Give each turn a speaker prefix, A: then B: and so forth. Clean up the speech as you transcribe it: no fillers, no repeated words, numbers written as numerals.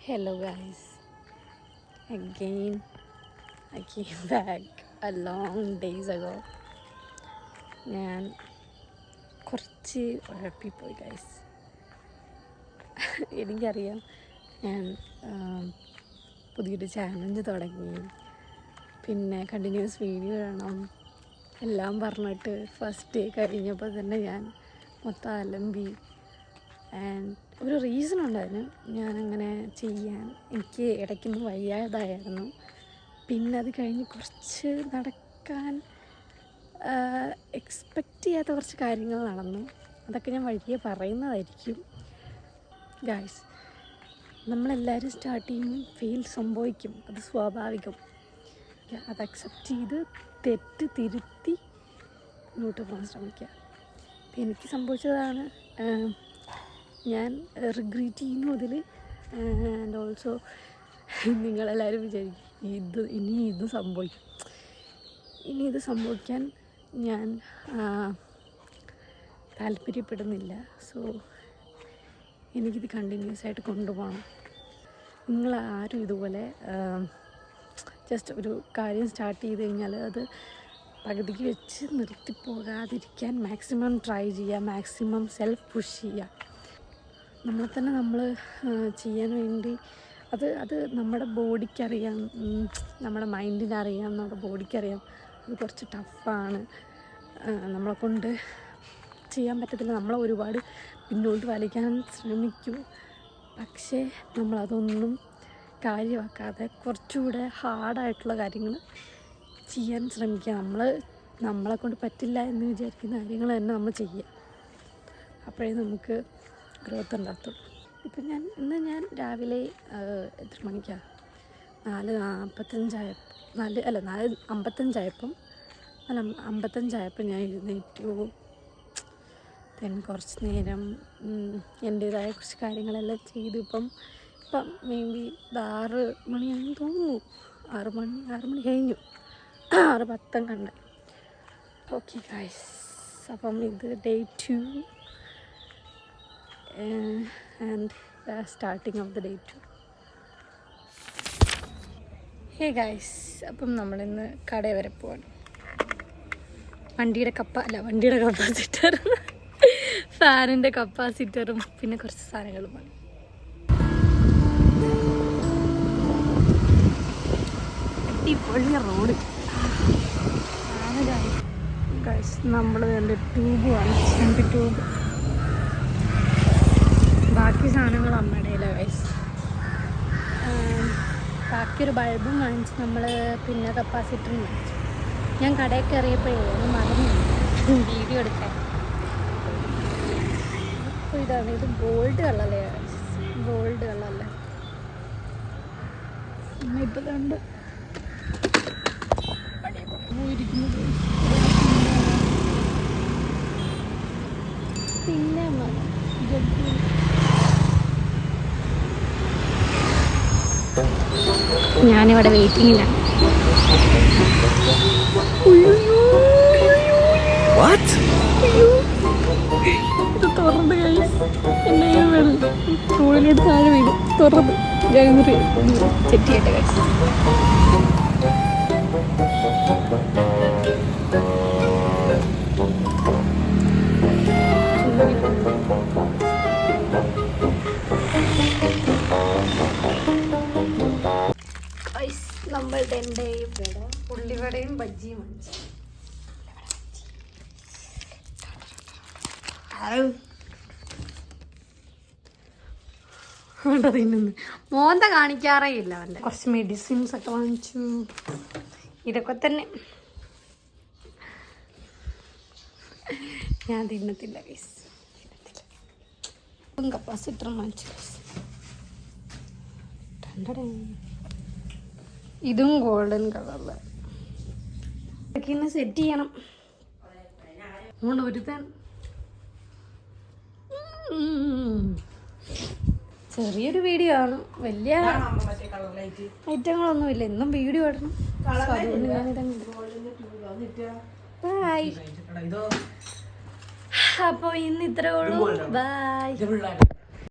A: Hello guys, again I came back a long days ago. ഞാൻ കുറച്ച് ഉഴപ്പിപ്പോയി guys. എനിക്കറിയാം ഞാൻ പുതിയൊരു ചാലഞ്ച് തുടങ്ങി, പിന്നെ കണ്ടിന്യൂസ് വീഡിയോ ഇടണം എല്ലാം പറഞ്ഞിട്ട് ഫസ്റ്റ് ഡേ കഴിഞ്ഞപ്പോൾ തന്നെ ഞാൻ മൊത്തം അലമ്പി. ആൻഡ് ഒരു റീസൺ ഉണ്ടായിരുന്നു ഞാനങ്ങനെ ചെയ്യാൻ. എനിക്ക് ഇടയ്ക്കൊന്ന് വയ്യാതായിരുന്നു, പിന്നെ അത് കഴിഞ്ഞ് കുറച്ച് നടക്കാൻ എക്സ്പെക്റ്റ് ചെയ്യാത്ത കുറച്ച് കാര്യങ്ങൾ നടന്നു. അതൊക്കെ ഞാൻ വഴിയെ പറയുന്നതായിരിക്കും ഗായ്സ്. നമ്മളെല്ലാവരും സ്റ്റാർട്ട് ചെയ്യുമ്പോൾ ഫെയിൽ സംഭവിക്കും, അത് സ്വാഭാവികം. അത് അക്സെപ്റ്റ് ചെയ്ത് തെറ്റ് തിരുത്തി മുന്നോട്ട് പോകാൻ ശ്രമിക്കുക. അപ്പം എനിക്ക് സംഭവിച്ചതാണ്, ഞാൻ റിഗ്രീറ്റ് ചെയ്യുന്നു അതിൽ. ആൻഡ് ഓൾസോ നിങ്ങളെല്ലാവരും വിചാരിക്കും ഇനി ഇത് സംഭവിക്കാൻ ഞാൻ താല്പര്യപ്പെടുന്നില്ല. സോ എനിക്കിത് കണ്ടിന്യൂസ് ആയിട്ട് കൊണ്ടുപോകണം. നിങ്ങളാരും ഇതുപോലെ ജസ്റ്റ് ഒരു കാര്യം സ്റ്റാർട്ട് ചെയ്ത് കഴിഞ്ഞാൽ അത് പകുതിക്ക് വെച്ച് നിർത്തിപ്പോകാതിരിക്കാൻ മാക്സിമം ട്രൈ ചെയ്യുക, മാക്സിമം സെൽഫ് പുഷ് ചെയ്യുക. നമ്മളെ തന്നെ നമ്മൾ ചെയ്യാൻ വേണ്ടി അത് നമ്മുടെ ബോഡിക്കറിയാം, നമ്മുടെ മൈൻഡിനറിയാം, നമ്മുടെ ബോഡിക്കറിയാം അത് കുറച്ച് ടഫാണ്, നമ്മളെ കൊണ്ട് ചെയ്യാൻ പറ്റത്തില്ല. നമ്മളെ ഒരുപാട് പിന്നോട്ട് വലിക്കാൻ ശ്രമിക്കും. പക്ഷേ നമ്മളതൊന്നും കാര്യമാക്കാതെ കുറച്ചുകൂടെ ഹാർഡായിട്ടുള്ള കാര്യങ്ങൾ ചെയ്യാൻ ശ്രമിക്കുക. നമ്മളെ കൊണ്ട് പറ്റില്ല എന്ന് വിചാരിക്കുന്ന കാര്യങ്ങൾ തന്നെ നമ്മൾ ചെയ്യുക. അപ്പോഴേ നമുക്ക് ഗ്രോത്ത് ഉണ്ടാകത്തുള്ളൂ. ഇപ്പം ഇന്ന് ഞാൻ രാവിലെ എത്ര മണിക്കാണ്, 4:55 ഞാൻ എഴുന്നേറ്റു. കുറച്ച് നേരം എൻ്റേതായ കുറച്ച് കാര്യങ്ങളെല്ലാം ചെയ്തു. ഇപ്പം മേ ബി 6 മണിയാണെന്ന് തോന്നുന്നു. 6 മണി കഴിഞ്ഞു, 6:10 കണ്ട്. ഓക്കെ ഗൈസ്, അപ്പം ഇത് day 2 and the starting of the day 2. Hey guys, അപ്പം നമ്മളിന്ന് കടയിൽ വരെ പോവാണ്. വണ്ടിയുടെ കപ്പാസിറ്റർ, ഫാനിൻ്റെ കപ്പാസിറ്ററും പിന്നെ കുറച്ച് സാധനങ്ങളുമാണ്. അടിപൊളി റോഡ്. ഗൈസ്, നമ്മൾ എൻ്റെ ട്യൂബ് വാങ്ങിച്ചു, 2 ട്യൂബ്. ബാക്കി സാധനങ്ങൾ അമ്മയുടെ ഇല്ല ഗൈസ്. ബാക്കിയൊരു ബൾബും വാങ്ങിച്ചു നമ്മൾ, പിന്നെ കപ്പാസിറ്ററും വാങ്ങിച്ചു. ഞാൻ കടയിൽ കയറിയപ്പോഴേ അത് മറന്നു വീഡിയോ എടുക്കാൻ. അപ്പോൾ ഇതാണ്, ഇത് ഗോൾഡ് കളറല്ലേ ഗൈസ്, ഗോൾഡ് കളറല്ലേ. ഇപ്പോൾ കണ്ട് ഇരിക്കുന്നത്. പിന്നെ ഞാനിവിടെ വെയിറ്റിങ്ങിലാണ്. ഇത് തുറന്ന് കഴിച്ച് എന്നെ റോഡിലോട്ട് താഴെ വീട് തുറന്ന് ഞാനിന്ന് ചെക്ക് ചെയ്യട്ടെ കഴിച്ച്. നമ്മളുടെ ഉള്ളിവടയും ബജ്ജിയും വാങ്ങിച്ചു. തിന്നുന്നു, മോന്ത കാണിക്കാറേ ഇല്ല അവൻ്റെ. കുറച്ച് മെഡിസിൻസ് ഒക്കെ വാങ്ങിച്ചു. ഇതൊക്കെ തന്നെ ഞാൻ തിന്നത്തില്ല ഗൈസ്, കപ്പാസിറ്റർ വാങ്ങിച്ചു. ഇതും ഗോൾഡൻ കളറിൽ. ഇതൊക്കെ ഇന്ന് സെറ്റ് ചെയ്യണം. അതുകൊണ്ട് ഒരുത്താൻ ചെറിയൊരു വീഡിയോ ആണ്, വലിയ ഐറ്റങ്ങളൊന്നുമില്ല. ഇന്നും വീഡിയോ ഇടണം, അതുകൊണ്ട് ഞാനിതങ്ങ് ബൈ. അപ്പോൾ ഇന്ന് ഇത്രേ ഉള്ളൂ. ബൈ.